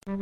Hi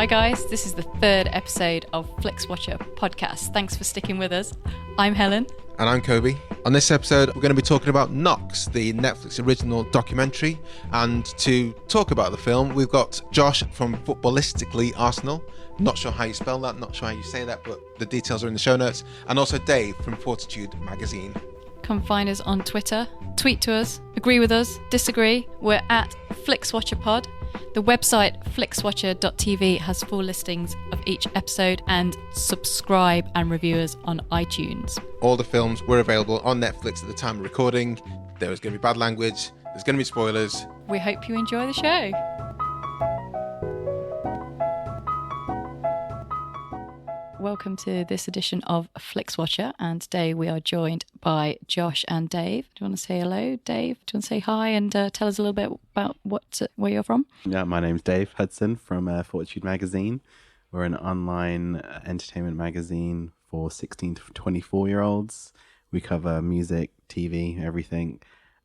guys, this is the third episode of Flixwatcher podcast. Thanks for sticking with us. I'm Helen. And I'm Kobe. On this episode, we're going to be talking about Knox, the Netflix original documentary. And to talk about the film, we've got Josh from Footballistically Arsenal. Not sure how you spell that, not sure how you say that, but the details are in the show notes. And also Dave from Fortitude Magazine. Come find us on Twitter, tweet to us, agree with us, disagree. We're at FlixWatcherPod. The website flixwatcher.tv has full listings of each episode, and subscribe and review us on iTunes. All the films were available on Netflix at the time of recording. There was going to be bad language, there's going to be spoilers. We hope you enjoy the show. Welcome to this edition of Flixwatcher, and today we are joined by Josh and Dave. Do you want to say hello, Dave? Do you want to say hi and tell us a little bit about where you're from? Yeah, my name's Dave Hudson from Fortitude Magazine. We're an online entertainment magazine for 16 to 24-year-olds. We cover music, TV, everything.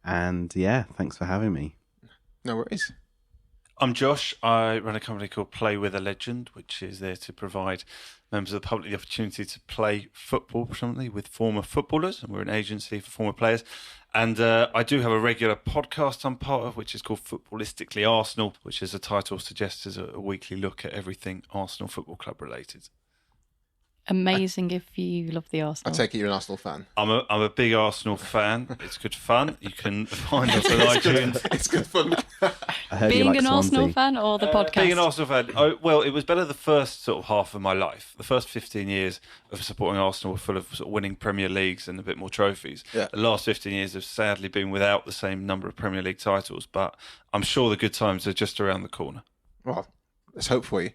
And yeah, thanks for having me. No worries. I'm Josh. I run a company called Play With a Legend, which is there to provide members of the public the opportunity to play football, predominantly with former footballers, and we're an agency for former players. And I do have a regular podcast I'm part of, which is called Footballistically Arsenal, which, as the title suggests, is a weekly look at everything Arsenal Football Club related. Amazing if you love the Arsenal. I take it you're an Arsenal fan. I'm a big Arsenal fan. It's good fun. You can find us on iTunes. It's good fun. Being an Arsenal fan or the podcast? Being an Arsenal fan, well, it was better the first sort of half of my life. The first 15 years of supporting Arsenal were full of sort of winning Premier Leagues and a bit more trophies. Yeah. The last 15 years have sadly been without the same number of Premier League titles, but I'm sure the good times are just around the corner. Well, let's hope for you.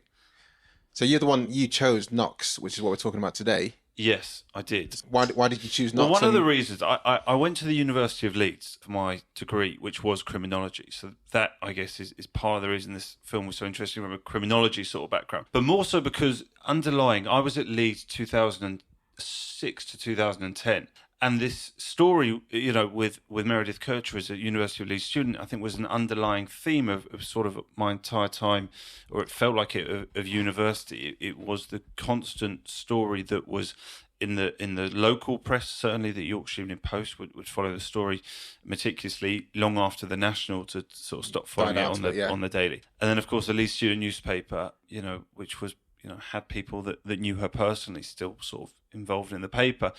So you're the one, you chose Knox, which is what we're talking about today. Yes, I did. Why did you choose Knox? Well, one of the reasons, I went to the University of Leeds for my degree, which was criminology. So that, I guess, is part of the reason this film was so interesting from a criminology sort of background. But more so because underlying, I was at Leeds 2006 to 2010. And this story, you know, with Meredith Kircher as a University of Leeds student, I think was an underlying theme of sort of my entire time, or it felt like it, of university. It was the constant story that was in the local press, certainly the Yorkshire Evening Post would follow the story meticulously long after the National to sort of stop following it on the daily. And then, of course, the Leeds student newspaper, you know, which was, you know, had people that knew her personally still sort of involved in the paper,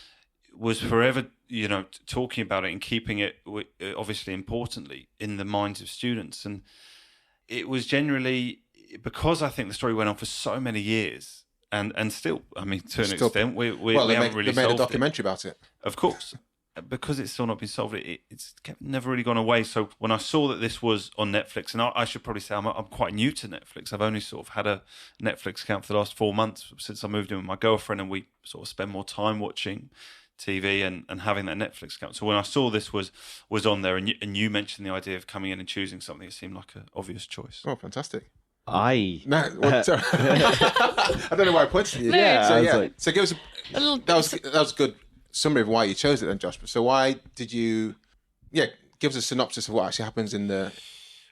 was forever, you know, talking about it and keeping it, obviously importantly, in the minds of students. And it was generally because I think the story went on for so many years, and still, I mean, to an extent, we haven't really solved it. They made a documentary about it. Of course. Because it's still not been solved, it's never really gone away. So when I saw that this was on Netflix, and I should probably say I'm quite new to Netflix. I've only sort of had a Netflix account for the last 4 months since I moved in with my girlfriend, and we sort of spend more time watching TV and having that Netflix account. So when I saw this was on there, and you mentioned the idea of coming in and choosing something, it seemed like an obvious choice. Oh, fantastic! I don't know why I pointed to you. So give us that was a good summary of why you chose it then, Josh. So why did you? Yeah, give us a synopsis of what actually happens in the.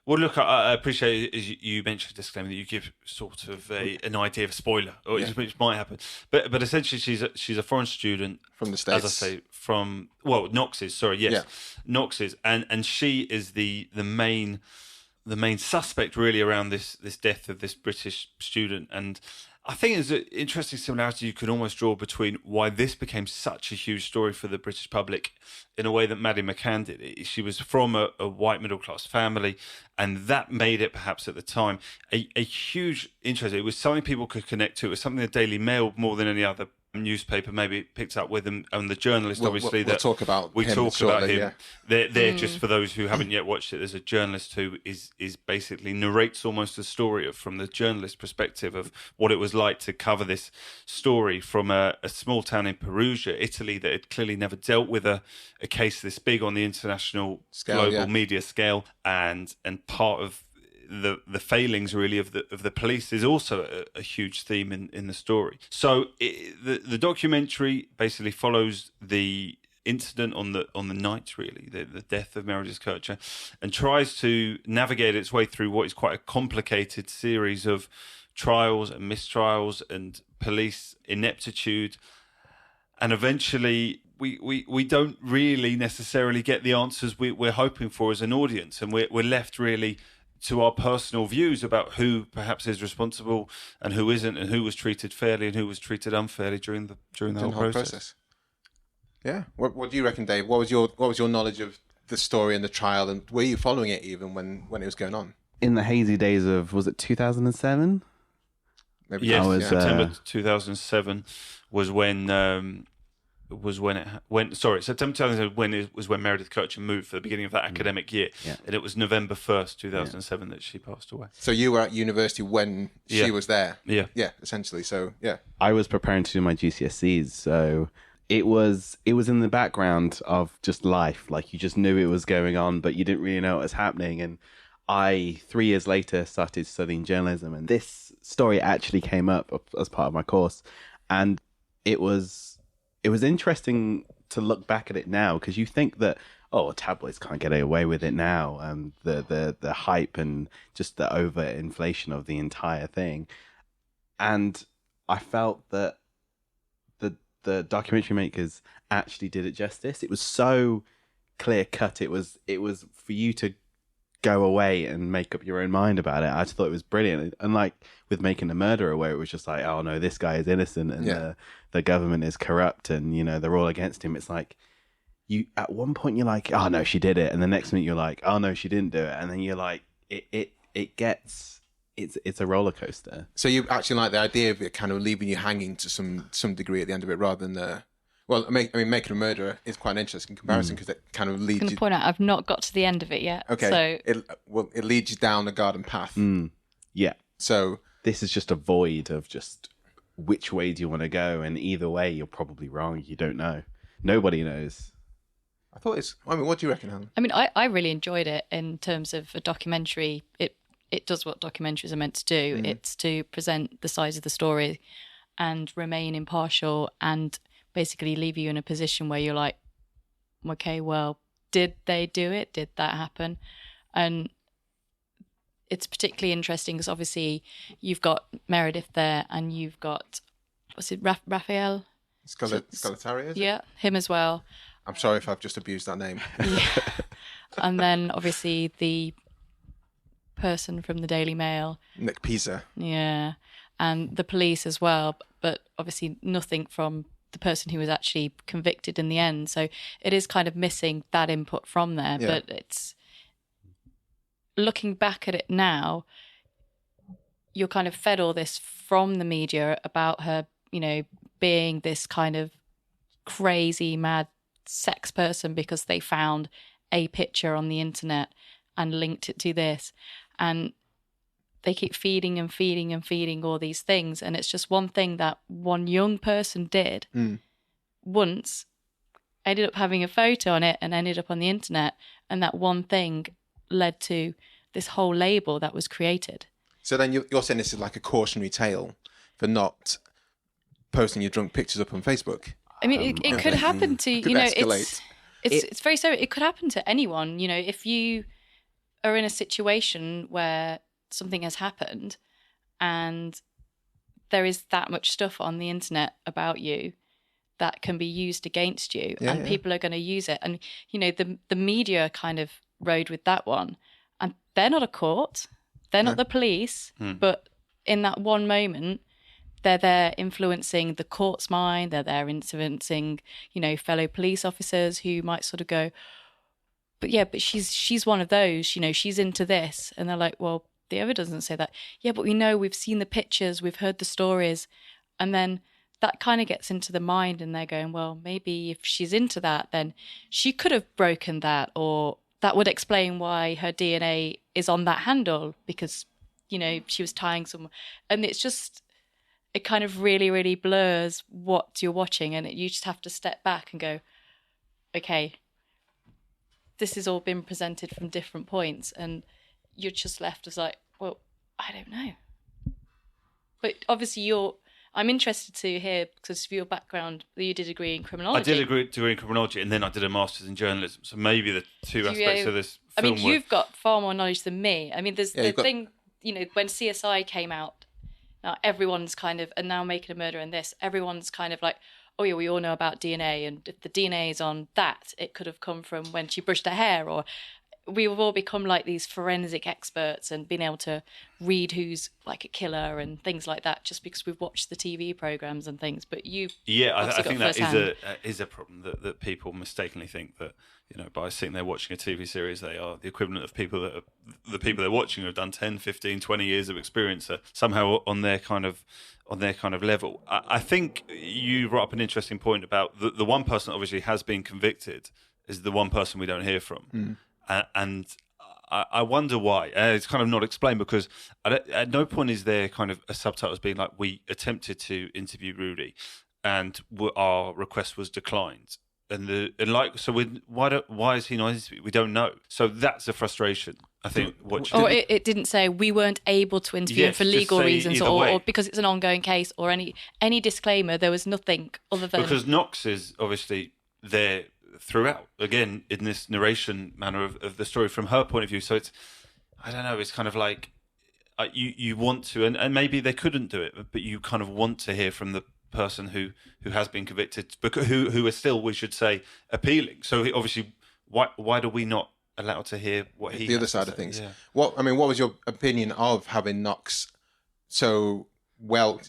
Well, look, I appreciate, as you mentioned, disclaimer, that you give sort of an idea of a spoiler, or which might happen. But essentially, she's a foreign student from the States, as I say, from Knox is. Sorry, yes, yeah. Knox is, and she is the main suspect really around this death of this British student. And I think there's an interesting similarity you could almost draw between why this became such a huge story for the British public in a way that Maddie McCann did. She was from a white middle-class family, and that made it perhaps at the time a huge interest. It was something people could connect to. It was something the Daily Mail, more than any other newspaper, maybe picked up with them, and the journalist we'll talk about him. Yeah. They're just for those who haven't yet watched it. There's a journalist who is basically narrates almost the story from the journalist perspective of what it was like to cover this story from a small town in Perugia, Italy, that had clearly never dealt with a case this big on the international global media scale, and part of the failings really of the police is also a huge theme in the story. So the documentary basically follows the incident on the night, really, the death of Meredith Kircher, and tries to navigate its way through what is quite a complicated series of trials and mistrials and police ineptitude. And eventually we don't really necessarily get the answers we're hoping for as an audience, and we're left really to our personal views about who perhaps is responsible and who isn't, and who was treated fairly and who was treated unfairly during the whole process. Yeah. What do you reckon, Dave? What was your knowledge of the story and the trial, and were you following it even when it was going on? In the hazy days of, was it 2007? Maybe Yes, September 2007 was when September 2007 was when Meredith Kircher moved for the beginning of that academic year, and it was November 1st, 2007 that she passed away. So you were at university when she was there? Yeah, essentially. So yeah, I was preparing to do my GCSEs, so it was in the background of just life. Like, you just knew it was going on, but you didn't really know what was happening. And I, 3 years later, started studying journalism, and this story actually came up as part of my course, and it was interesting to look back at it now, because you think that, tabloids can't get away with it now, and the hype and just the overinflation of the entire thing. And I felt that the documentary makers actually did it justice. It was so clear cut. It was for you to go away and make up your own mind about it. I just thought it was brilliant. Unlike with Making a Murderer, where it was just like, oh no, this guy is innocent and the government is corrupt and, you know, they're all against him. It's like, you at one point you're like, oh no, she did it, and the next minute you're like, oh no, she didn't do it, and then you're like, it's a roller coaster. So you actually like the idea of it kind of leaving you hanging to some degree at the end of it, rather than Making a Murderer is quite an interesting comparison, because it kind of leads you... I'm going to point out, I've not got to the end of it yet. Okay. So... It leads you down a garden path. Yeah. So... This is just a void of just which way do you want to go, and either way, you're probably wrong. You don't know. Nobody knows. What do you reckon, Helen? I mean, I really enjoyed it in terms of a documentary. It does what documentaries are meant to do. It's to present the sides of the story and remain impartial and basically leave you in a position where you're like, okay, well, did they do it? Did that happen? And it's particularly interesting because obviously you've got Meredith there, and you've got, what's it, Raphael? Scalatari, is it? Yeah, him as well. I'm sorry if I've just abused that name. Yeah. And then obviously the person from the Daily Mail. Nick Pisa. Yeah. And the police as well, but obviously nothing from the person who was actually convicted in the end. So it is kind of missing that input from there. Yeah. But it's, looking back at it now, you're kind of fed all this from the media about her, you know, being this kind of crazy, mad sex person because they found a picture on the internet and linked it to this. And they keep feeding and feeding and feeding all these things. And it's just one thing that one young person did once, ended up having a photo on it and ended up on the internet. And that one thing led to this whole label that was created. So then you're saying this is like a cautionary tale for not posting your drunk pictures up on Facebook? I mean, it could happen to, you know, it's very so. It could happen to anyone. You know, if you are in a situation where something has happened and there is that much stuff on the internet about you that can be used against you, and people are going to use it. And, you know, the media kind of rode with that one, and they're not a court, they're not the police, but in that one moment, they're there influencing the court's mind, they're there influencing, you know, fellow police officers who might sort of go, but she's one of those, you know, she's into this. And they're like, well, the evidence doesn't say that. Yeah, but we know, we've seen the pictures, we've heard the stories. And then that kind of gets into the mind, and they're going, well, maybe if she's into that, then she could have broken that, or that would explain why her DNA is on that handle, because, you know, she was tying someone. And it's just, it kind of really, really blurs what you're watching, and you just have to step back and go, okay, this has all been presented from different points, and you're just left as like, well, I don't know. But obviously I'm interested to hear, because of your background, that you did a degree in criminology. I did a degree in criminology, and then I did a master's in journalism. So maybe the two aspects of this film you've got far more knowledge than me. I mean, there's the thing, when CSI came out, now everyone's kind of, and now Making a Murder and this, everyone's kind of like, oh yeah, we all know about DNA, and if the DNA is on that, it could have come from when she brushed her hair, or we've all become like these forensic experts and been able to read who's like a killer and things like that just because we've watched the TV programs and things. But I think that is a problem that people mistakenly think that, by sitting there watching a TV series, they are the equivalent of the people they're watching who have done 10, 15, 20 years of experience, are somehow on their kind of level. I think you brought up an interesting point about the one person that obviously has been convicted is the one person we don't hear from. And I wonder why. It's kind of not explained, because at no point is there kind of a subtitle as being like, we attempted to interview Rudy and our request was declined. Why is he not interviewed? We don't know. So that's a frustration, I think. It didn't say we weren't able to interview him for legal reasons or because it's an ongoing case or any disclaimer. There was nothing other than... Because Knox is obviously there throughout, again, in this narration manner of the story from her point of view. So it's, I don't know, it's kind of like you want to, and maybe they couldn't do it, but you kind of want to hear from the person who has been convicted, because who are still, we should say, appealing. So obviously, why do we not allowed to hear what he... The other side of things. Yeah. What was your opinion of having Knox so well...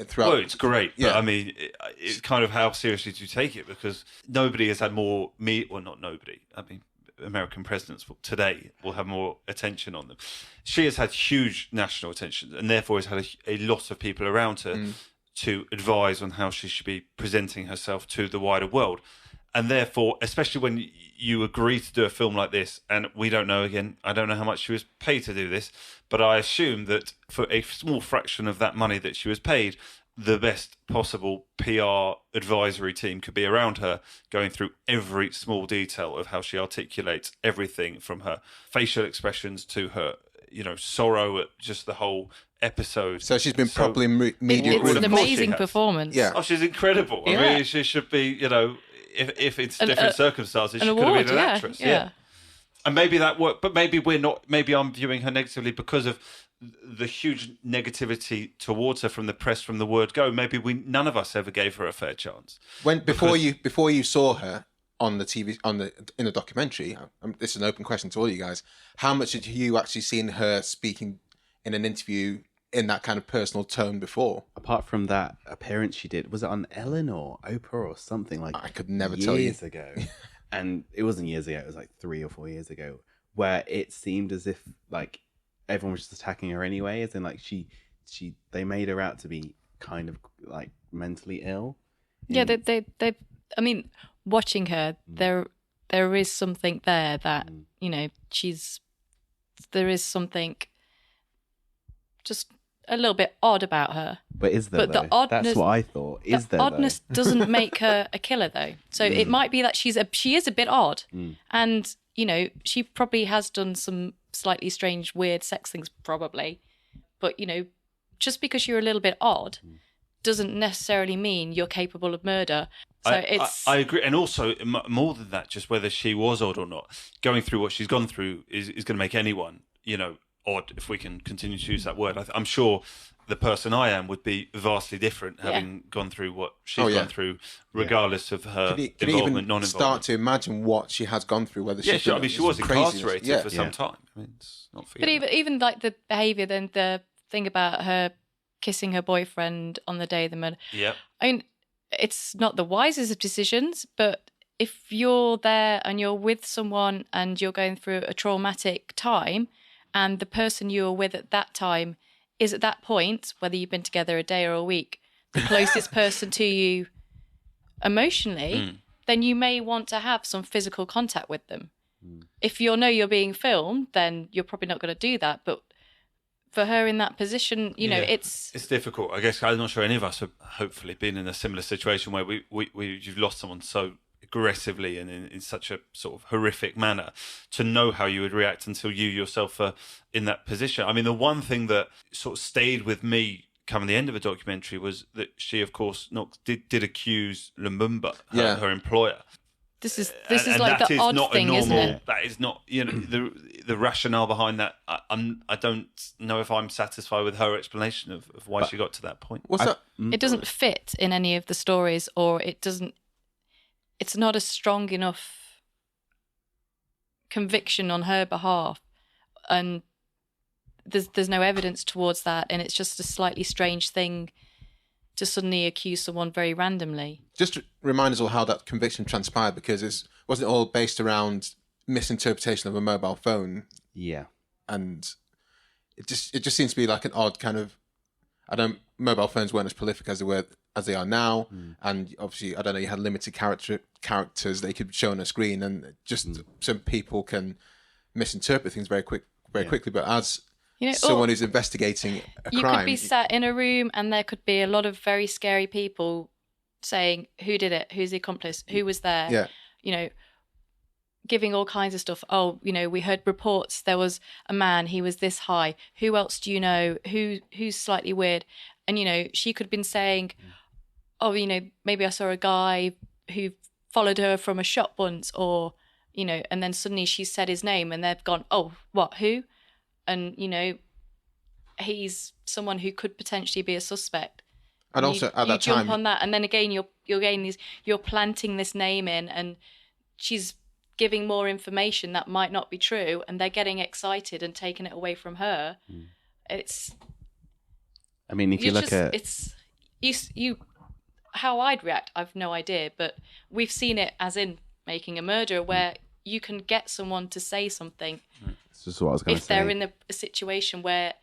throughout. Well, it's great, but I mean, it's kind of how seriously do you take it? Because nobody has had more not nobody. I mean, American presidents today will have more attention on them. She has had huge national attention, and therefore has had a lot of people around her to advise on how she should be presenting herself to the wider world. And therefore, especially when you agree to do a film like this, and we don't know, again, I don't know how much she was paid to do this, but I assume that for a small fraction of that money that she was paid, the best possible PR advisory team could be around her, going through every small detail of how she articulates everything from her facial expressions to her, sorrow at just the whole episode. So she's been properly media. It's an amazing performance. Yeah. Oh, she's incredible. Yeah. I mean, she should be, if it's different circumstances, she could have been an actress. Yeah. And maybe that worked, but maybe we're not. Maybe I'm viewing her negatively because of the huge negativity towards her from the press, from the word go. Maybe none of us ever gave her a fair chance. Before you saw her on the TV in the documentary, this is an open question to all you guys. How much had you actually seen her speaking in an interview in that kind of personal tone before? Apart from that appearance she did, was it on Ellen or Oprah or something like? I could never tell you. Years ago, and it wasn't years ago. It was like 3 or 4 years ago, where it seemed as if like everyone was just attacking her anyway, as in like they made her out to be kind of like mentally ill. Yeah, they. I mean, watching her, there is something there that there is something just a little bit odd about her. But is there? But the oddness, that's what I thought. The oddness doesn't make her a killer, though. So it might be that she is a bit odd, and she probably has done some slightly strange, weird sex things, probably. But just because you're a little bit odd doesn't necessarily mean you're capable of murder. So I agree, and also more than that, just whether she was odd or not, going through what she's gone through is going to make anyone, odd, if we can continue to use that word. I'm sure the person I am would be vastly different, having gone through what she's gone through, regardless of her involvement, non-involvement. Start to imagine what she has gone through. Whether she was incarcerated for some time. I mean, it's not but even like the behaviour, then the thing about her kissing her boyfriend on the day of the murder. Yeah, I mean, it's not the wisest of decisions, but if you're there and you're with someone and you're going through a traumatic time, and the person you were with at that time is at that point, whether you've been together a day or a week, the closest person to you emotionally, then you may want to have some physical contact with them. If you know you're being filmed, then you're probably not going to do that. But for her in that position, it's difficult. I guess I'm not sure any of us have hopefully been in a similar situation where you've lost someone so aggressively and in such a sort of horrific manner to know how you would react until you yourself are in that position. I mean, the one thing that sort of stayed with me come the end of the documentary was that she, of course, Knox did accuse Lumumba, Yeah. her employer. This is And like that the is odd not thing, a isn't normal. it? That is not, the rationale behind that. I don't know if I'm satisfied with her explanation of why she got to that point. What's that? It doesn't fit in any of the stories, or it doesn't. It's not a strong enough conviction on her behalf, and there's no evidence towards that, and it's just a slightly strange thing to suddenly accuse someone very randomly. Just to remind us all how that conviction transpired, because it wasn't all based around misinterpretation of a mobile phone, Yeah. and it just seems to be like an odd kind of. Mobile phones weren't as prolific as they are now, and obviously I don't know. You had limited characters they could show on a screen, and just some people can misinterpret things very quickly. But as someone who's investigating a you crime, could be sat in a room and there could be a lot of very scary people saying who did it, who's the accomplice, who was there. Yeah. Giving all kinds of stuff. Oh, we heard reports there was a man, he was this high. Who else do you know? Who's slightly weird? And she could have been saying, oh, maybe I saw a guy who followed her from a shop once, or and then suddenly she said his name and they've gone, oh, what, who? And he's someone who could potentially be a suspect. And also at that you time, jump on that, and then again you're planting this name in, and she's giving more information that might not be true, and they're getting excited and taking it away from her. It's. I mean, if you look at how I'd react, I've no idea, but we've seen it as in Making a Murderer, where you can get someone to say something. This is what I was going to say. If they're in a situation where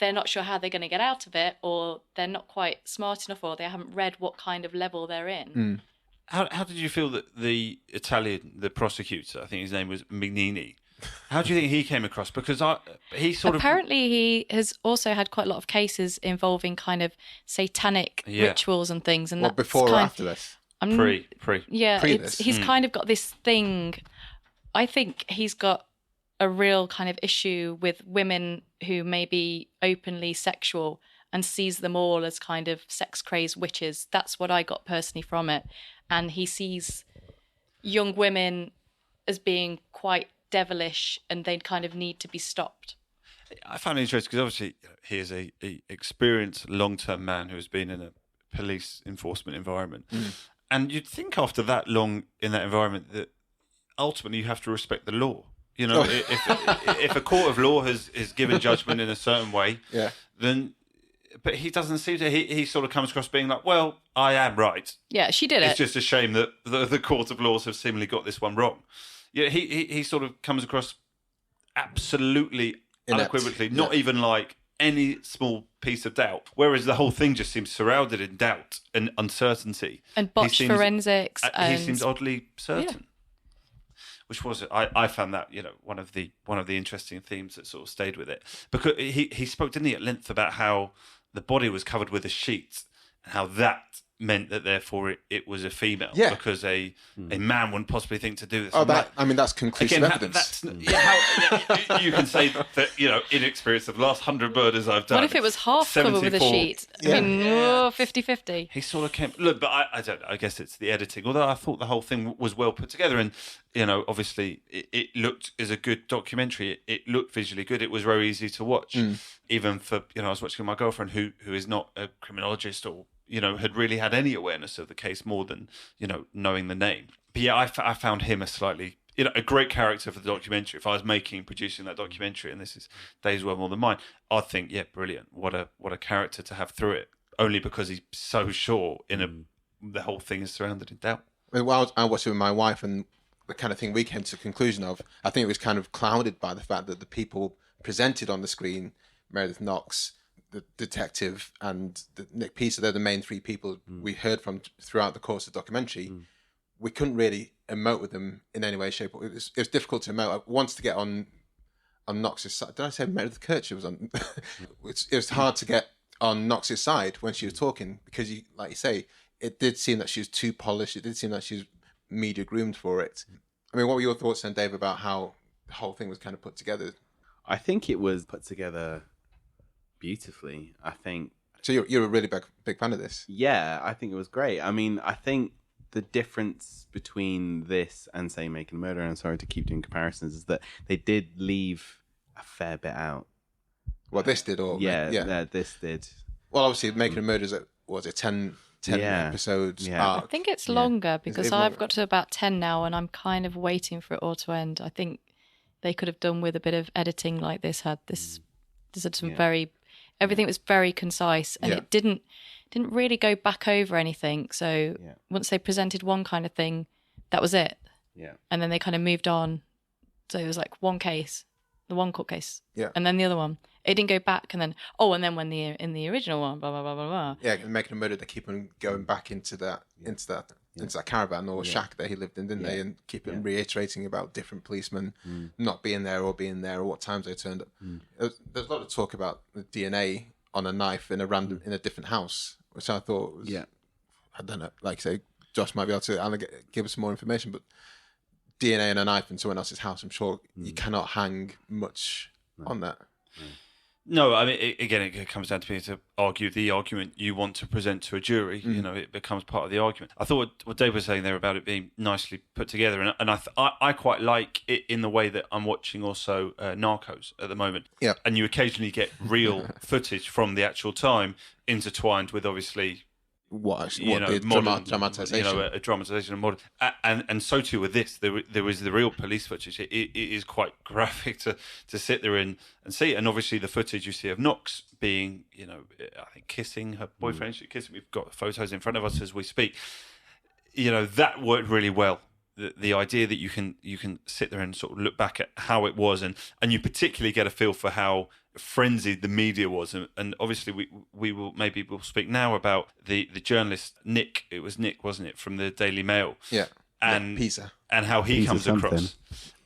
they're not sure how they're going to get out of it, or they're not quite smart enough, or they haven't read what kind of level they're in. How did you feel that the Italian, the prosecutor, I think his name was Mignini, how do you think he came across? Because he apparently he has also had quite a lot of cases involving kind of satanic rituals and things. And before or after this? Pre. Yeah, Pre this. He's kind of got this thing. I think he's got a real kind of issue with women who may be openly sexual and sees them all as kind of sex-crazed witches. That's what I got personally from it. And he sees young women as being quite devilish, and they kind of need to be stopped. I found it interesting because obviously he is a experienced long-term man who has been in a police enforcement environment. And you'd think after that long in that environment that ultimately you have to respect the law. If a court of law has given judgment in a certain way, then... But he doesn't seem to. He sort of comes across being like, well, I am right. Yeah, she did it. It's just a shame that the court of laws have seemingly got this one wrong. Yeah, he sort of comes across absolutely unequivocally, not even like any small piece of doubt. Whereas the whole thing just seems surrounded in doubt and uncertainty. And botched forensics. He seems oddly certain. Which was I found that one of the interesting themes that sort of stayed with it, because he spoke, didn't he, at length about how the body was covered with a sheet and how that meant that therefore it was a female, because a man wouldn't possibly think to do this. That's conclusive evidence. You can say that inexperience of the last 100 murders I've done. What if it was half covered with a sheet? I mean, 50-50. He sort of came. Look, but I don't know. I guess it's the editing. Although I thought the whole thing was well put together, and obviously it looked as a good documentary. It looked visually good. It was very easy to watch, even for I was watching with my girlfriend who is not a criminologist or had really had any awareness of the case more than knowing the name. But yeah, I found him a slightly a great character for the documentary. If I was producing that documentary, and this is days well more than mine, I'd think, yeah, brilliant. What a character to have through it. Only because he's so sure the whole thing is surrounded in doubt. I mean, while I watched it with my wife, and the kind of thing we came to the conclusion of, I think it was kind of clouded by the fact that the people presented on the screen, Meredith Knox, the detective, and Nick Pisa, they're the main three people we heard from throughout the course of the documentary. We couldn't really emote with them in any way, shape, or it was difficult to emote. I wanted to get on Knox's side. Did I say Meredith Kircher was on? It was hard to get on Knox's side when she was talking, because like you say, it did seem that she was too polished. It did seem that she was media groomed for it. I mean, what were your thoughts then, Dave, about how the whole thing was kind of put together? I think it was put together beautifully. I think So you're a really big fan of this. Yeah, I think it was great. I mean, I think the difference between this and, say, Making a Murder, and I'm sorry to keep doing comparisons, is that they did leave a fair bit out. Well, this did, or this did. Well, obviously, Making a Murder was it 10 episodes? Yeah. Arc. I think it's longer because even I've longer? got to about 10 now and I'm kind of waiting for it all to end. I think they could have done with a bit of editing like this. Had some everything was very concise, and it didn't really go back over anything. So once they presented one kind of thing, that was it. Yeah. And then they kind of moved on. So it was like one case, the one court case, and then the other one. It didn't go back, and then when in the original one, blah blah blah blah blah. Yeah, Making a Murder, they keep on going back into that caravan or shack that he lived in, didn't they? And keep on reiterating about different policemen not being there or what times they turned up. There's a lot of talk about the DNA on a knife in a different house, which I thought was I don't know, like say Josh might be able to give us some more information, but DNA and a knife in someone else's house, I'm sure you cannot hang much on that. No, I mean, again, it comes down to being to argue the argument you want to present to a jury. You know, it becomes part of the argument. I thought what Dave was saying there about it being nicely put together, and I quite like it in the way that I'm watching also Narcos at the moment. Yeah, and you occasionally get real footage from the actual time intertwined with obviously dramatization, a dramatization of modern, and so too with this. There is the real police footage. It is quite graphic to sit there and see, and obviously the footage you see of Knox being, I think kissing her boyfriend. She kissing. We've got photos in front of us as we speak. That worked really well. The idea that you can sit there and sort of look back at how it was, and you particularly get a feel for how frenzied the media was, and obviously we'll speak now about the journalist Nick. It was Nick, wasn't it, from the Daily Mail? Yeah, and Pisa, and how he comes across.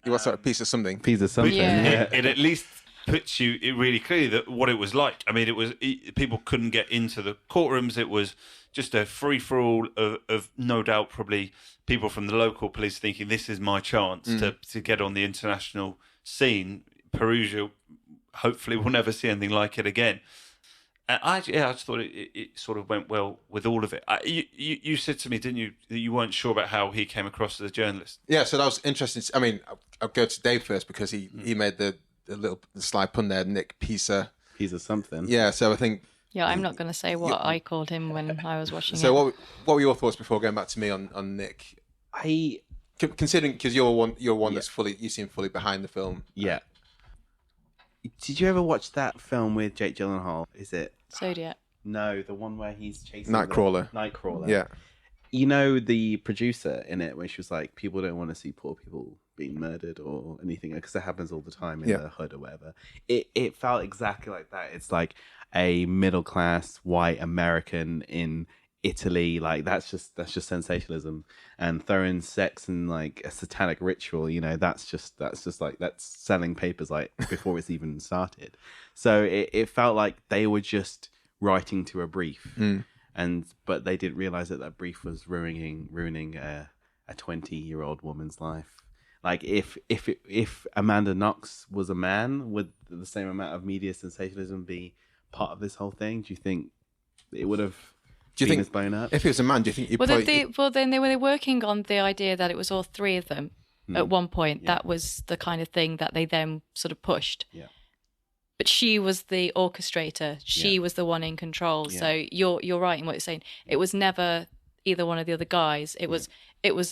He was a piece of something. Piece of something. Yeah. It at least puts you it really clearly that what it was like. I mean, people couldn't get into the courtrooms. It was just a free for all of no doubt probably people from the local police thinking this is my chance to get on the international scene. Perugia hopefully we'll never see anything like it again. And I just thought it sort of went well with all of it. You said to me, didn't you, that you weren't sure about how he came across as a journalist? Yeah, so that was interesting. I mean, I'll go to Dave first because he made the sly pun there, Nick Pisa. Pisa something. Yeah, so I think... Yeah, I'm not going to say what I called him when I was watching it. So what were your thoughts before going back to me on Nick? Considering, because you're one that's you seem fully behind the film. Yeah. Did you ever watch that film with Jake Gyllenhaal? Is it Zodiac? No, the one where he's chasing Nightcrawler. Nightcrawler. Yeah. The producer in it, where she was like, people don't want to see poor people being murdered or anything, because it happens all the time in the hood or whatever. It felt exactly like that. It's like a middle class white American in Italy, like that's just sensationalism, and throwing sex and like a satanic ritual, that's just like that's selling papers like before it's even started. So it felt like they were just writing to a brief, but they didn't realize that brief was ruining a 20-year-old woman's life. Like if Amanda Knox was a man, would the same amount of media sensationalism be part of this whole thing? Do you think it would have? Do you think blown up? If it was a man, do you think then they were working on the idea that it was all three of them at one point. Yeah. That was the kind of thing that they then sort of pushed. Yeah. But she was the orchestrator. She was the one in control. Yeah. So you're right in what you're saying. It was never either one of the other guys. It was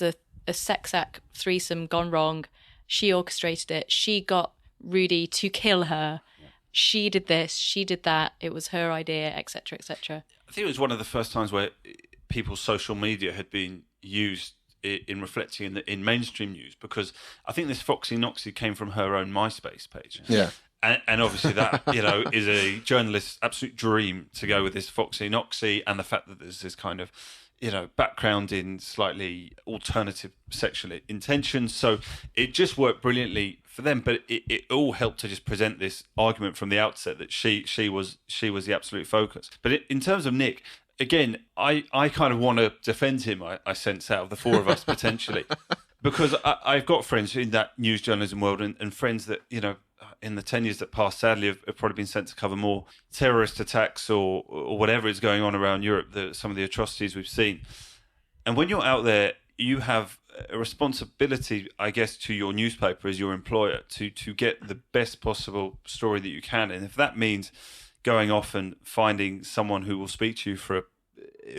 a sex act threesome gone wrong. She orchestrated it. She got Rudy to kill her. Yeah. She did this. She did that. It was her idea, etc., etc. I think it was one of the first times where people's social media had been used in reflecting in mainstream news, because I think this Foxy Knoxy came from her own MySpace page. Yeah. And obviously that, is a journalist's absolute dream to go with this Foxy Knoxy, and the fact that there's this kind of, background in slightly alternative sexual intentions. So it just worked brilliantly for them, but it all helped to just present this argument from the outset that she was the absolute focus. But in terms of Nick, again, I kind of want to defend him, I sense, out of the four of us potentially, because I've got friends in that news journalism world and friends that, in the 10 years that passed, sadly, have probably been sent to cover more terrorist attacks or whatever is going on around Europe, some of the atrocities we've seen. And when you're out there, you have a responsibility, I guess, to your newspaper as your employer to get the best possible story that you can. And if that means going off and finding someone who will speak to you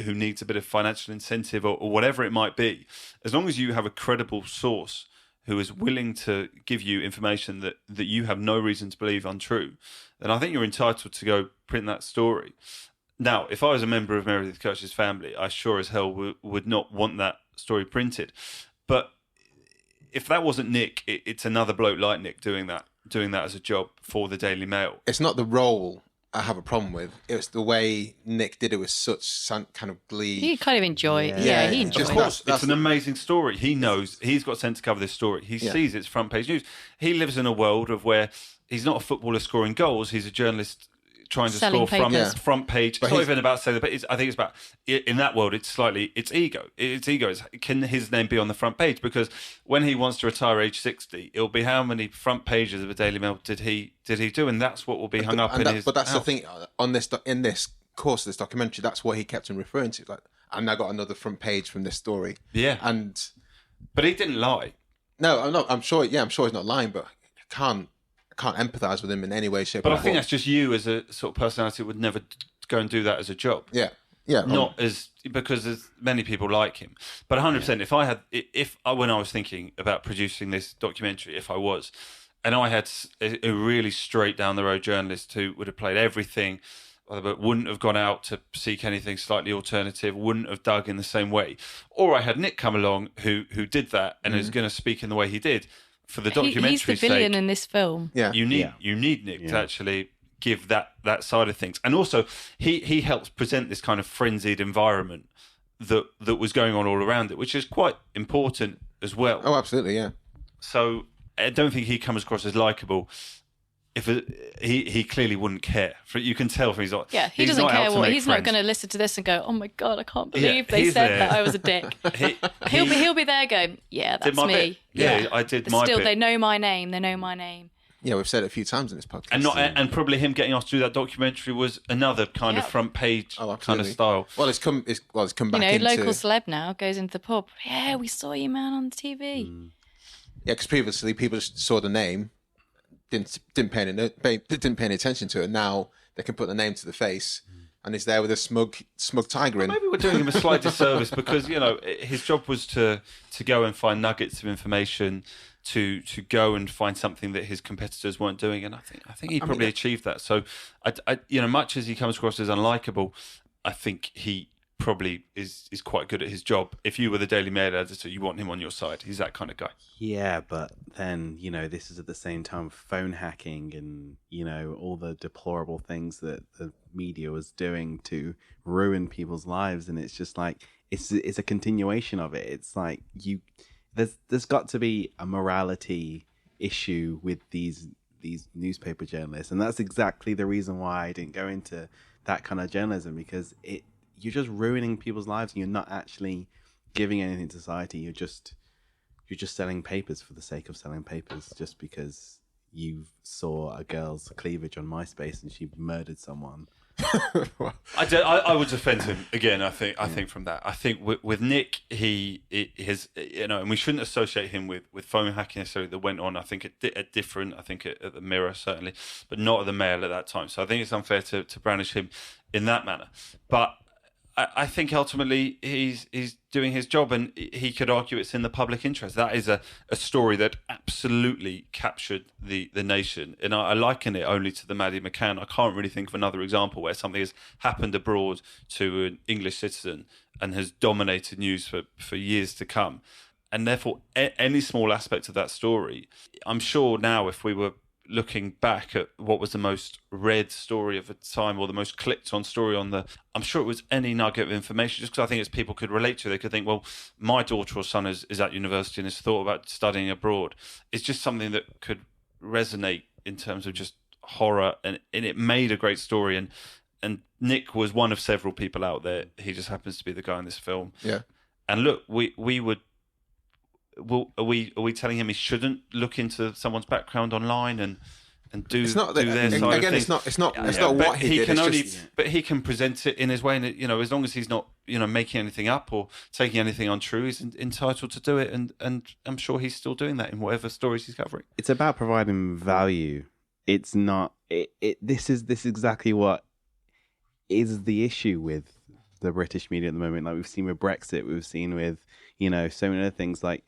who needs a bit of financial incentive or whatever it might be, as long as you have a credible source who is willing to give you information that you have no reason to believe untrue, then I think you're entitled to go print that story. Now, if I was a member of Meredith Kircher's family, I sure as hell would not want that story printed. But if that wasn't Nick, it's another bloke like Nick doing that as a job for the Daily Mail. It's not the role I have a problem with. It's the way Nick did it with such kind of glee. He kind of enjoyed. Yeah, he enjoyed it. Of course, it's an amazing story. He knows he's got sent to cover this story. He sees it's front page news. He lives in a world of where he's not a footballer scoring goals. He's a journalist trying to Selling score papers. front page. It's not even about selling, but I think it's about, in that world, it's ego. It's ego. Can his name be on the front page? Because when he wants to retire age 60, it'll be how many front pages of the Daily Mail did he do? And that's what will be hung up in his But that's house. the thing, in this course of this documentary, that's what he kept on referring to. Like, and I got another front page from this story. Yeah. But he didn't lie. No, I'm not. I'm sure he's not lying, but I can't empathise with him in any way, shape, But or I form. think that's just you as a sort of personality would never go and do that as a job. Yeah. Not because there's many people like him. But 100%, if when I was thinking about producing this documentary, and I had a really straight down the road journalist who would have played everything, but wouldn't have gone out to seek anything slightly alternative, wouldn't have dug in the same way, or I had Nick come along who did that and is going to speak in the way he did. For the documentary, he's the villain in this film. Yeah, you need Nick to actually give that side of things, and also he helps present this kind of frenzied environment that was going on all around it, which is quite important as well. Oh, absolutely, yeah. So I don't think he comes across as likable. He clearly wouldn't care. You can tell from his eyes. Yeah, he doesn't care he's not going to listen to this and go, "Oh my god, I can't believe they said that I was a dick." He'll be there going, "Yeah, that's me." Bit. Yeah, I did my bit. They know my name. They know my name. Yeah, we've said it a few times in this podcast. And probably him getting asked to do that documentary was another kind of front page kind of style. Well, it's come back into... local celeb now goes into the pub. Yeah, we saw you, man, on TV. Yeah, because previously people just saw the name, didn't pay any attention to it. Now they can put the name to the face, and he's there with a smug tiger in. Maybe we're doing him a slight disservice because his job was to go and find nuggets of information, to go and find something that his competitors weren't doing, and I think he probably achieved that. So, much as he comes across as unlikable, I think he probably is quite good at his job. If you were the Daily Mail editor, you want him on your side. He's that kind of guy. Yeah, but then, this is at the same time phone hacking and, all the deplorable things that the media was doing to ruin people's lives. And it's just like, it's a continuation of it. It's like there's got to be a morality issue with these newspaper journalists. And that's exactly the reason why I didn't go into that kind of journalism, because you're just ruining people's lives and you're not actually giving anything to society. You're just selling papers for the sake of selling papers, just because you saw a girl's cleavage on MySpace and she murdered someone. I would defend him again. I think from that. I think with Nick, he has, and we shouldn't associate him with phone hacking necessarily that went on. I think at different. I think at the Mirror certainly, but not at the Mail at that time. So I think it's unfair to brandish him in that manner. But I think ultimately he's doing his job, and he could argue it's in the public interest. That is a story that absolutely captured the nation, and I liken it only to the Maddie McCann. I can't really think of another example where something has happened abroad to an English citizen and has dominated news for years to come. And therefore, any small aspect of that story, I'm sure now if we were looking back at what was the most read story of the time or the most clicked on story I'm sure it was any nugget of information, just because I think it's people could relate to. They could think, well, my daughter or son is at university and has thought about studying abroad. It's just something that could resonate in terms of just horror, and it made a great story. And Nick was one of several people out there. He just happens to be the guy in this film. Yeah. And look, we would... Well, are we telling him he shouldn't look into someone's background online and and do it's not do their side again. of things. It's not what he did. Can it's only, just, but he can present it in his way, and as long as he's not making anything up or taking anything untrue, he's entitled to do it, and I'm sure he's still doing that in whatever stories he's covering. It's about providing value. It's not. This is exactly what is the issue with the British media at the moment. Like we've seen with Brexit, we've seen with so many other things, like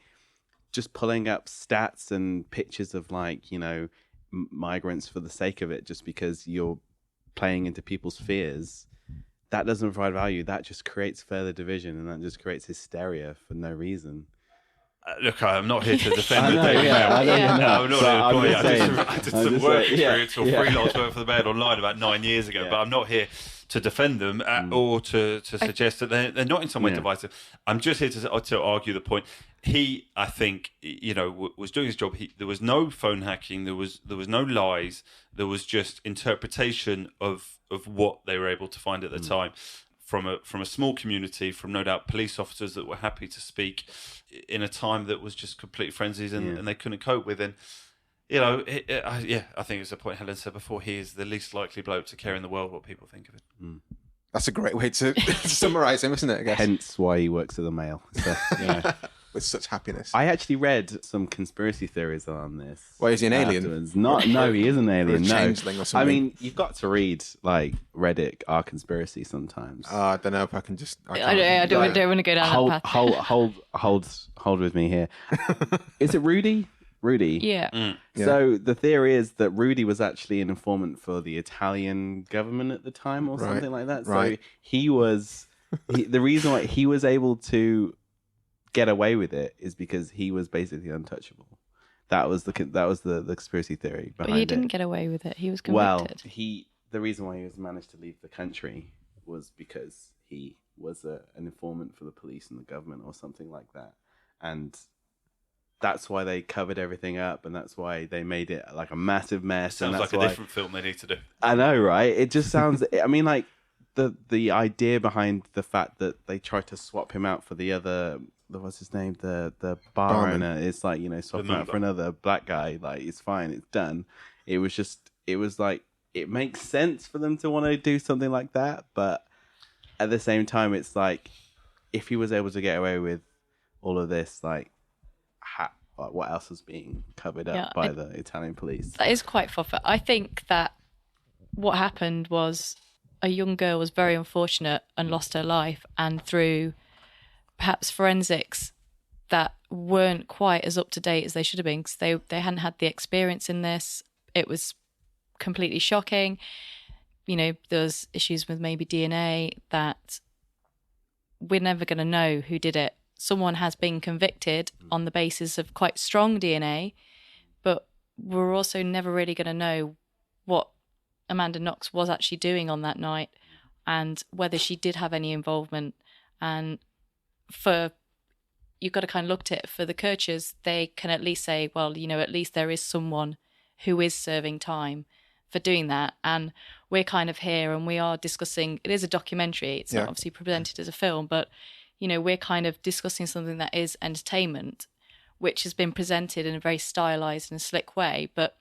just pulling up stats and pictures of migrants for the sake of it, just because you're playing into people's fears. That doesn't provide value. That just creates further division, and that just creates hysteria for no reason. Look, I'm not here to defend the I Daily know, Mail. I'm not. I did some work experience or freelance work for the Mail online about 9 years ago, but I'm not here to defend them or to suggest that they're not in some way divisive. I'm just here to argue the point. He, I think, was doing his job. There was no phone hacking. There was no lies. There was just interpretation of what they were able to find at the time from a small community, from no doubt police officers that were happy to speak in a time that was just complete frenzies and they couldn't cope with. And I think it's a point Helen said before. He is the least likely bloke to care in the world what people think of it. That's a great way to summarise him, isn't it? I guess. Hence why he works at the Mail. So, With such happiness. I actually read some conspiracy theories on this. Why is he an alien? Afterwards. No, he is an alien. Or a changeling or something. I mean, you've got to read Reddit, our conspiracy sometimes. I don't know if I can just. I don't want to go down that path. Hold with me here. Is it Rudy? Rudy. Yeah. So the theory is that Rudy was actually an informant for the Italian government at the time, or something like that. Right. So he was the reason why he was able to get away with it is because he was basically untouchable. That was the conspiracy theory behind it. But he didn't get away with it. He was convicted. Well, the reason why he was managed to leave the country was because he was an informant for the police and the government or something like that, and that's why they covered everything up, and that's why they made it like a massive mess. Sounds and that's like a why, different film they need to do. I know, right? It just sounds. I mean, like the idea behind the fact that they tried to swap him out for the other. What's his name? The bar owner. It's like, swap him out for another black guy. Like, it's fine. It's done. It was like, it makes sense for them to want to do something like that. But at the same time, it's like, if he was able to get away with all of this, like what else was being covered up by the Italian police? That is quite far-fetched. I think that what happened was a young girl was very unfortunate and lost her life, and through perhaps forensics that weren't quite as up to date as they should have been, because they hadn't had the experience in this. It was completely shocking. There's issues with maybe DNA that we're never going to know who did it. Someone has been convicted on the basis of quite strong DNA, but we're also never really going to know what Amanda Knox was actually doing on that night and whether she did have any involvement. And you've got to kind of look at it for the Kirchers. They can at least say, well, at least there is someone who is serving time for doing that. And we're kind of here and we are discussing, it is a documentary. It's not obviously presented as a film, but, we're kind of discussing something that is entertainment, which has been presented in a very stylized and slick way. But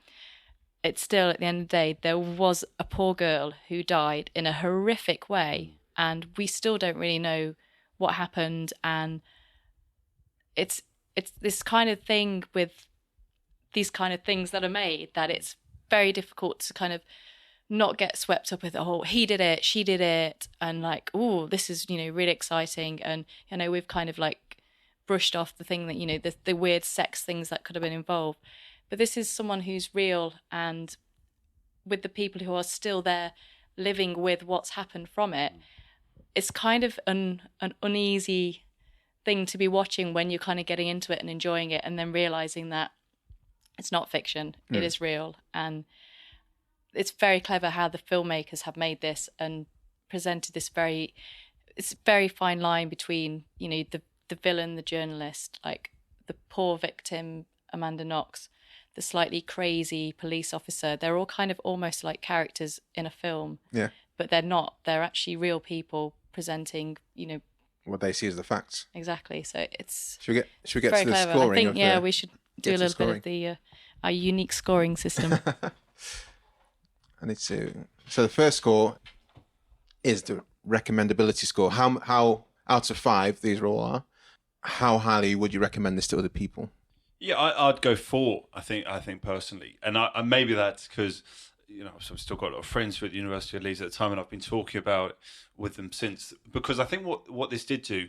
it's still, at the end of the day, there was a poor girl who died in a horrific way. And we still don't really know what happened. And it's this kind of thing with these kind of things that are made, that it's very difficult to kind of not get swept up with the whole he did it, she did it, and like, oh, this is really exciting. And we've kind of like brushed off the thing that the weird sex things that could have been involved. But this is someone who's real, and with the people who are still there living with what's happened from it, it's kind of an uneasy thing to be watching when you're kind of getting into it and enjoying it, and then realizing that it's not fiction, it is real. And it's very clever how the filmmakers have made this and presented this it's a very fine line between, the villain, the journalist, like the poor victim, Amanda Knox, the slightly crazy police officer. They're all kind of almost like characters in a film. Yeah. But they're not. They're actually real people presenting, what they see as the facts. Exactly. So it's Should we get to the clever. scoring? I think we should do a little bit of the our unique scoring system. I need to. So the first score is the recommendability score. How out of 5 these all are? How highly would you recommend this to other people? Yeah, I'd go 4. I think personally, and maybe that's because I've still got a lot of friends who at the University of Leeds at the time, and I've been talking about it with them since. Because I think what this did do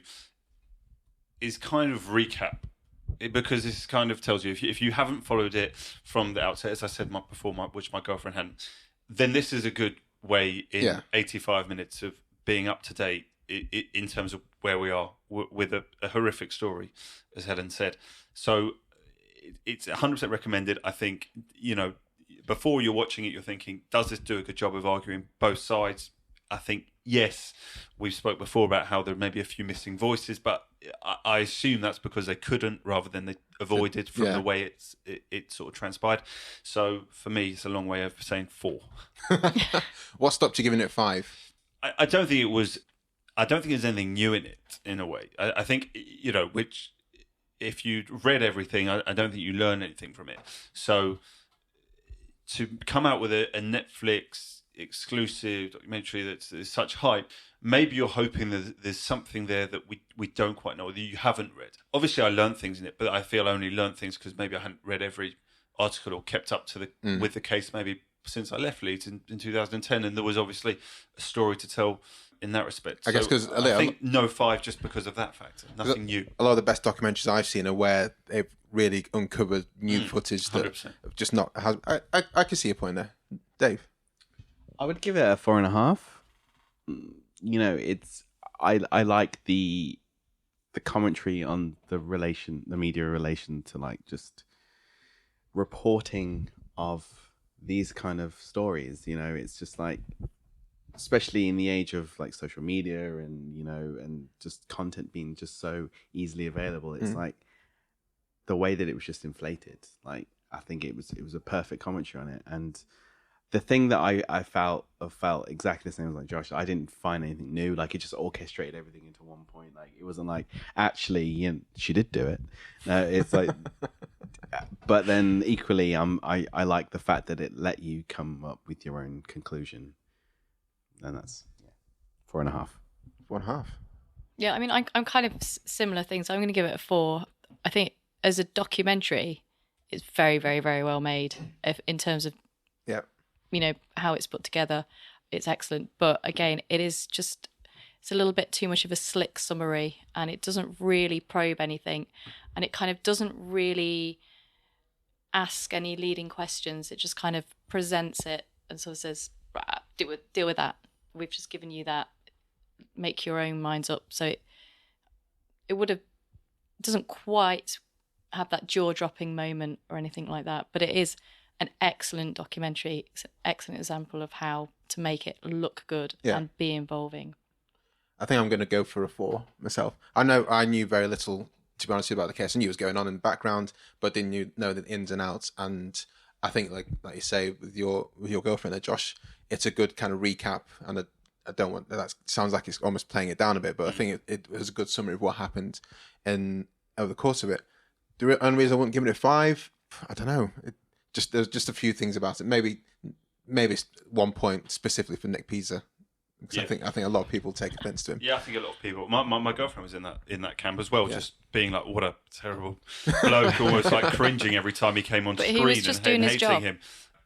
is kind of recap. Because this kind of tells you if you haven't followed it from the outset, as I said before, which my girlfriend hadn't, then this is a good way in 85 minutes of being up to date in terms of where we are with a horrific story, as Helen said. So it's 100% recommended. I think, before you're watching it, you're thinking, does this do a good job of arguing both sides? I think, yes. We've spoke before about how there may be a few missing voices, but I assume that's because they couldn't rather than they avoided from the way it sort of transpired. So for me, it's a long way of saying 4. What stopped you giving it 5? I don't think there's anything new in it, in a way. I think, which if you'd read everything, I don't think you learn anything from it. So to come out with a Netflix exclusive documentary that's such hype, maybe you're hoping that there's something there that we don't quite know, that you haven't read. Obviously, I learned things in it, but I feel I only learned things because maybe I hadn't read every article or kept up to with the case maybe since I left Leeds in 2010, and there was obviously a story to tell in that respect. I guess because I think no 5 just because of that factor. Nothing new. A lot of the best documentaries I've seen are where they've really uncovered new footage that 100%. just not has. I can see your point there, Dave. I would give it a 4.5. It's I like the commentary on the media relation to like just reporting of these kind of stories. It's just like, especially in the age of like social media and and just content being just so easily available, it's like the way that it was just inflated. Like, I think it was a perfect commentary on it. And the thing that I felt exactly the same as like Josh. I didn't find anything new. Like, it just orchestrated everything into one point. Like, it wasn't like, actually, she did do it. It's like, but then equally, I like the fact that it let you come up with your own conclusion, and that's 4.5. 1.5. Yeah, I mean, I'm kind of similar things. I'm going to give it a 4. I think as a documentary, it's very, very, very well made. In terms of how it's put together, it's excellent. But again, it's a little bit too much of a slick summary, and it doesn't really probe anything, and it kind of doesn't really ask any leading questions. It just kind of presents it and sort of says, right, deal with that. We've just given you that. Make your own minds up. So it doesn't quite have that jaw-dropping moment or anything like that, but it is an excellent documentary. It's an excellent example of how to make it look good and be involving. I think I'm going to go for a 4 myself. I knew very little, to be honest, about the case. I knew what was going on in the background, but didn't know the ins and outs. And I think, like you say, with your girlfriend there, Josh, it's a good kind of recap. And I don't want that. Sounds like it's almost playing it down a bit, but I think it was a good summary of what happened over the course of it. The only reason I wouldn't give it a 5, I don't know. There's just a few things about it. Maybe it's 1 point specifically for Nick Pisa. Because I think a lot of people take offence to him. Yeah, I think a lot of people. My girlfriend was in that camp as well, just being like, what a terrible bloke, almost like cringing every time he came on screen he was just doing his hating job. him.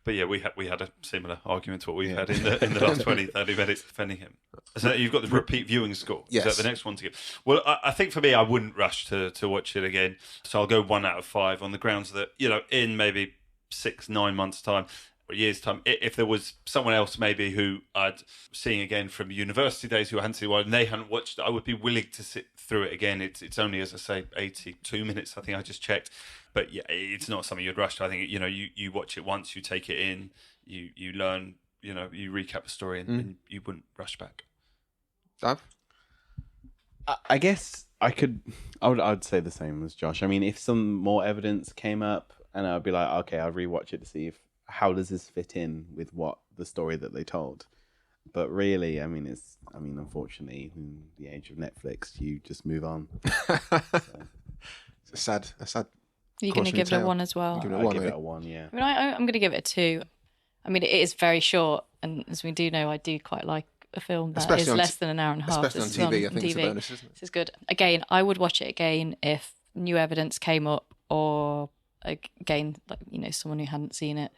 But yeah, we had a similar argument to what we've had in the last 20, 30 minutes defending him. So you've got the repeat viewing score. Yes. Is that the next one to give? Well, I think for me, I wouldn't rush to watch it again. So I'll go 1 out of 5 on the grounds that, in maybe 6-9 months' time, or a year's time, if there was someone else maybe who I'd seen again from university days who I hadn't seen while and they hadn't watched it, I would be willing to sit through it again. It's only, as I say, 82 minutes, I think I just checked. But yeah, it's not something you'd rush to. I think, you watch it once, you take it in, you learn, you recap the story and you wouldn't rush back. Dave? I guess I'd say the same as Josh. I mean, if some more evidence came up, and I'd be like, okay, I'll rewatch it to see how does this fit in with what the story that they told. But really, unfortunately, in the age of Netflix, you just move on. It's a sad. You're going to give it a 1 as well. I'll give it a 1, yeah. I mean, I'm going to give it a 2. I mean, it is very short, and as we do know, I do quite like a film that Especially is less than an hour and a half. Especially on TV, I think it's a bonus, isn't it? This is good. Again, I would watch it again if new evidence came up, or again, like, you know, someone who hadn't seen it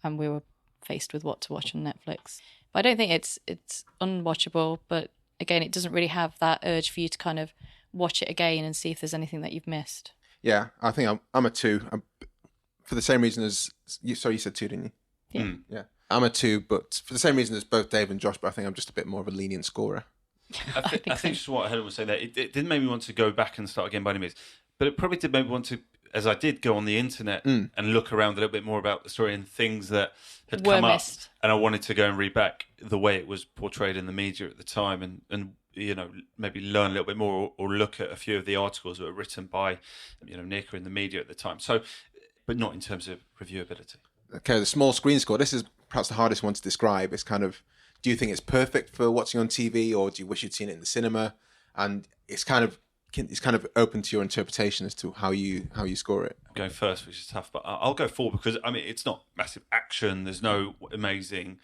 and we were faced with what to watch on Netflix. But I don't think it's unwatchable, but again, it doesn't really have that urge for you to kind of watch it again and see if there's anything that you've missed. Yeah, I think I'm a 2. For the same reason as you. Sorry, you said 2, didn't you? Yeah. Yeah. I'm a 2, but for the same reason as both Dave and Josh, but I think I'm just a bit more of a lenient scorer. I think just what Helen was saying there, it didn't make me want to go back and start again by any means, but it probably did make me want to, as I did, go on the internet and look around a little bit more about the story and things that had come up, and I wanted to go and read back the way it was portrayed in the media at the time, and you know, maybe learn a little bit more, or look at a few of the articles that were written by, you know, Nick or in the media at the time. So, but not in terms of reviewability. Okay, the small screen score. This is perhaps the hardest one to describe. It's kind of, do you think it's perfect for watching on TV, or do you wish you'd seen it in the cinema? And it's kind of open to your interpretation as to how you score it. I'm going first, which is tough, but I'll go 4 because I mean it's not massive action. There's no amazing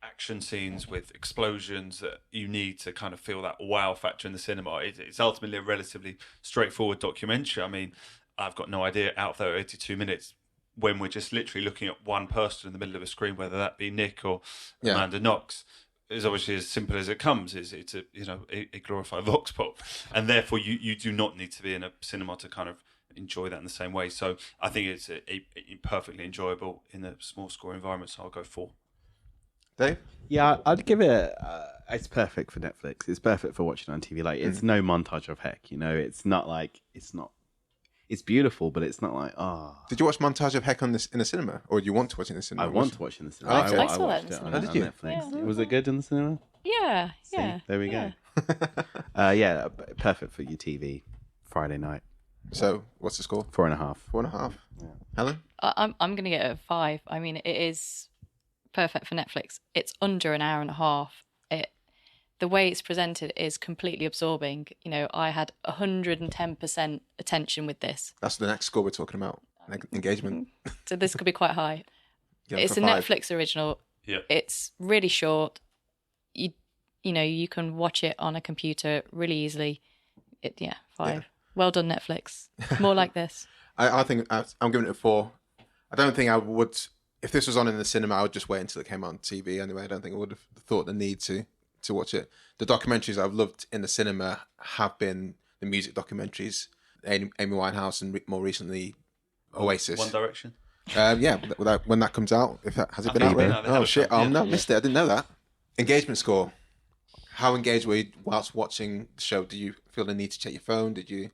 action scenes with explosions that you need to kind of feel that wow factor in the cinema. It's ultimately a relatively straightforward documentary. I mean, I've got no idea out there 82 minutes when we're just literally looking at one person in the middle of a screen, whether that be Nick or Amanda Knox, is obviously as simple as it comes. It's a glorified vox pop, and therefore you do not need to be in a cinema to kind of enjoy that in the same way. So I think it's a perfectly enjoyable in a small score environment. So I'll go 4. Dave? Yeah, I'd give it. It's perfect for Netflix. It's perfect for watching on TV. Like, it's no montage of heck. You know, it's not like it's not. It's beautiful, but it's not like Did you watch Montage of Heck in the cinema, or do you want to watch it in the cinema? I want to watch it in the cinema. I saw that in the cinema. On Did you? Netflix. Yeah. Was it good in the cinema? Yeah, See, yeah. there we yeah. go. Yeah, perfect for your TV Friday night. So, what's the score? 4.5. 4.5. Yeah. Helen? I'm going to get it a 5. I mean, it is perfect for Netflix. It's under an hour and a half. The way it's presented is completely absorbing. You know, I had 110% attention with this. That's the next score we're talking about. Engagement. So this could be quite high. Yeah, It's for a 5. Netflix original. Yeah. It's really short. You know, you can watch it on a computer really easily. 5. Yeah. Well done, Netflix. More like this. I think I'm giving it a 4. I don't think I would, if this was on in the cinema, I would just wait until it came out on TV anyway. I don't think I would have thought the need to watch it. The documentaries I've loved in the cinema have been the music documentaries, Amy Winehouse, and more recently Oasis. One Direction. Yeah, when that comes out, has it been out? No, they Oh haven't shit! come, Oh yeah. no, missed it. I didn't know that. Engagement score. How engaged were you whilst watching the show? Did you feel the need to check your phone? Did you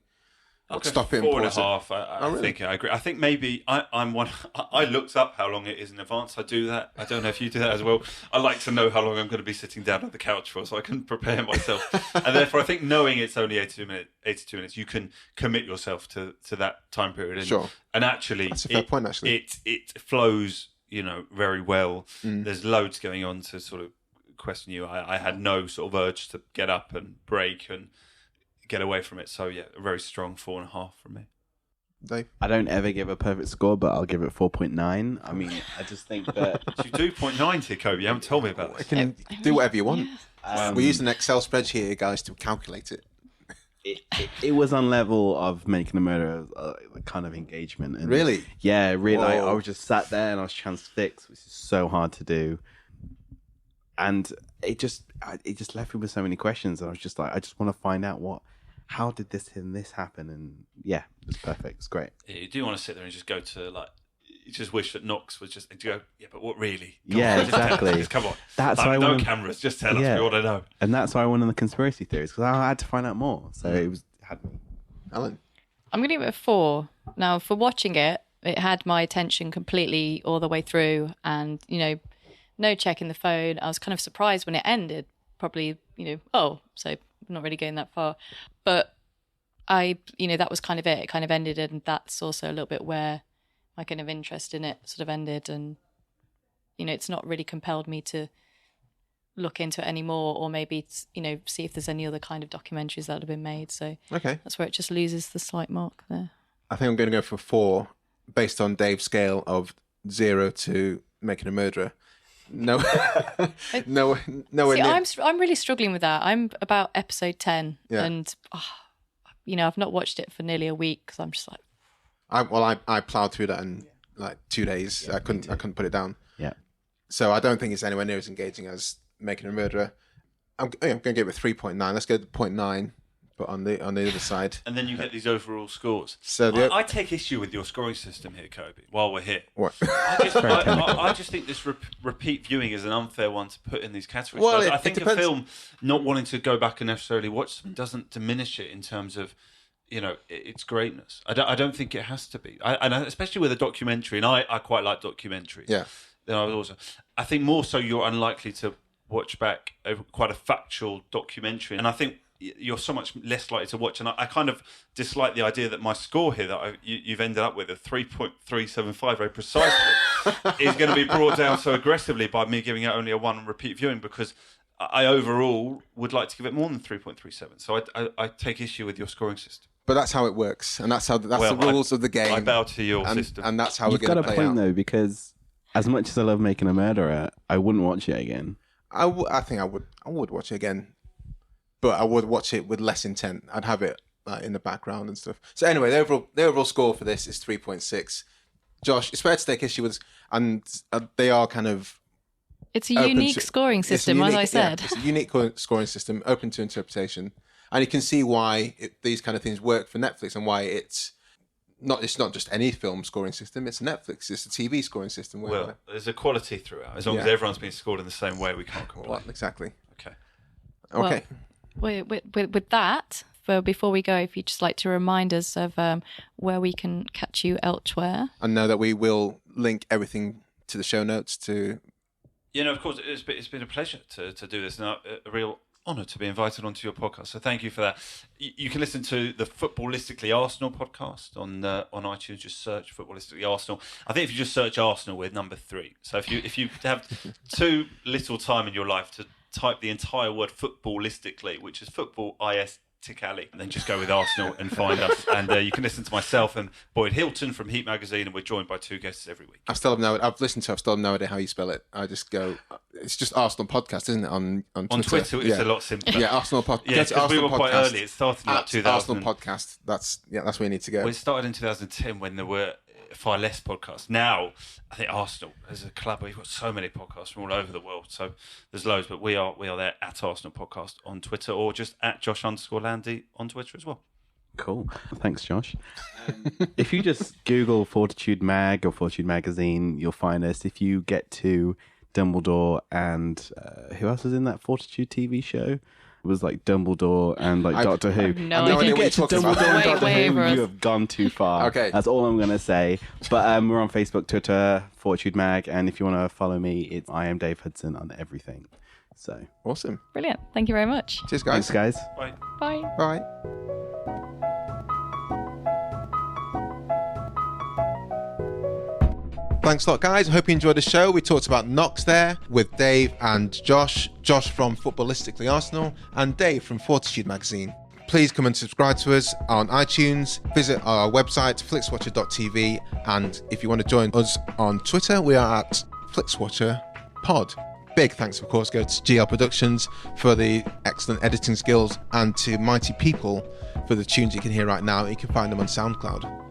stop it and pause it? 4.5. I really? think I agree. I think maybe I'm one. I looked up how long it is in advance. I do that. I don't know if you do that as well. I like to know how long I'm going to be sitting down on the couch for, so I can prepare myself. And therefore, I think knowing it's only 82 minutes, you can commit yourself to that time period. And, Sure. And actually, That's a fair point, actually. it flows, you know, very well. Mm. There's loads going on to sort of question you. I had no sort of urge to get up and break and get away from it. So yeah, a very strong 4.5 from me. Dave? I don't ever give a perfect score, but I'll give it 4.9. I mean, I just think that So you do 0.9 here, Kobe. You haven't told me about You this. can do whatever you want. We use an Excel spreadsheet here, guys, to calculate it. it was on level of Making a Murder, kind of engagement. And Really? Yeah, really. Whoa. I was just sat there and I was transfixed, which is so hard to do. And it just left me with so many questions. And I was just like, I just want to find out how did this and this happen? And yeah, it was perfect. It's great. Yeah, you do want to sit there and just go to like, you just wish that Knox was just to go. Yeah, but what really? Yeah, just tell us, exactly. just come on. That's like, why I no wanna- cameras. Just tell us. Yeah. We want to know. And that's why I went on the conspiracy theories, because I had to find out more. So it had me. Alan? I'm going to give it a 4. Now, for watching it, it had my attention completely all the way through, and, you know, no checking the phone. I was kind of surprised when it ended. Probably, you know, so I'm not really going that far. But that was kind of it. It kind of ended, and that's also a little bit where my kind of interest in it sort of ended. And, you know, it's not really compelled me to look into it anymore, or maybe, you know, see if there's any other kind of documentaries that have been made. So Okay. that's where it just loses the slight mark there. I think I'm going to go for 4 based on Dave's scale of 0 to Making a Murderer. No, no, nowhere near. I'm really struggling with that. I'm about episode 10, and I've not watched it for nearly a week because I'm just like. I plowed through that in like 2 days. I couldn't put it down. Yeah. So I don't think it's anywhere near as engaging as Making a Murderer. I'm going to give it 3.9. Let's go to 0.9. But on the other side, and then you get these overall scores. So I take issue with your scoring system here, Kobe. While we're here, what? I just think this repeat viewing is an unfair one to put in these categories. Well, I think a film not wanting to go back and necessarily watch them doesn't diminish it in terms of its greatness. I don't think it has to be, and especially with a documentary. And I quite like documentaries. Yeah. Then I think more so you're unlikely to watch back quite a factual documentary, and I think you're so much less likely to watch. And I kind of dislike the idea that my score here that you've ended up with, a 3.375 very precisely, is going to be brought down so aggressively by me giving it only a 1 repeat viewing, because I overall would like to give it more than 3.37. So I take issue with your scoring system. But that's how it works, and that's the rules of the game. I bow to your system, and that's how we're going to play out. You've got a point though, because as much as I love Making a Murderer, I wouldn't watch it again. I think I would watch it again. But I would watch it with less intent. I'd have it in the background and stuff. So anyway, the overall score for this is 3.6. Josh, it's fair to take issue with, and they are kind of. It's a unique scoring system, as I said. Yeah, it's a unique scoring system, open to interpretation, and you can see why these kind of things work for Netflix and why it's not just any film scoring system. It's Netflix. It's a TV scoring system. Well, there's a quality throughout. As long as everyone's being scored in the same way, we can't complain. Well, exactly. Okay. Well, with that, before we go, if you'd just like to remind us of where we can catch you elsewhere. And know that we will link everything to the show notes to. Of course, it's been a pleasure to do this, and a real honour to be invited onto your podcast. So thank you for that. You can listen to the Footballistically Arsenal podcast on iTunes. Just search Footballistically Arsenal. I think if you just search Arsenal, we're number 3. So if you have too little time in your life to type the entire word footballistically, which is football istically, and then just go with Arsenal and find us. And you can listen to myself and Boyd Hilton from Heat Magazine, and we're joined by 2 guests every week. I've still have no idea how you spell it. I just go, it's just Arsenal Podcast, isn't it? On Twitter. On Twitter, it's a lot simpler. Yeah, Arsenal Podcast. Yeah, because we were quite early. It started in like 2000. Arsenal Podcast. That's where you need to go. We started in 2010 when there were far less podcasts. Now, I think Arsenal as a club, we've got so many podcasts from all over the world. So there's loads, but we are there at Arsenal Podcast on Twitter, or just at Josh_Landy on Twitter as well. Cool. Thanks, Josh. If you just Google Fortitude Mag or Fortitude Magazine, you'll find us. If you get to Dumbledore and who else was in that Fortitude TV show? It was like Dumbledore and like Doctor Who. No, if you get to Dumbledore and Doctor Who, you have gone too far. Okay. That's all I'm going to say. But we're on Facebook, Twitter, Fortitude Mag, and if you want to follow me, I am Dave Hudson on everything. So awesome. Brilliant. Thank you very much. Cheers, guys. Thanks, guys. Bye. Bye. Bye. Thanks a lot, guys. I hope you enjoyed the show. We talked about Knox there with Dave and Josh. Josh from Footballistically Arsenal and Dave from Fortitude Magazine. Please come and subscribe to us on iTunes. Visit our website, flixwatcher.tv. And if you want to join us on Twitter, we are at Flixwatcher Pod. Big thanks, of course, go to GL Productions for the excellent editing skills and to Mighty People for the tunes you can hear right now. You can find them on SoundCloud.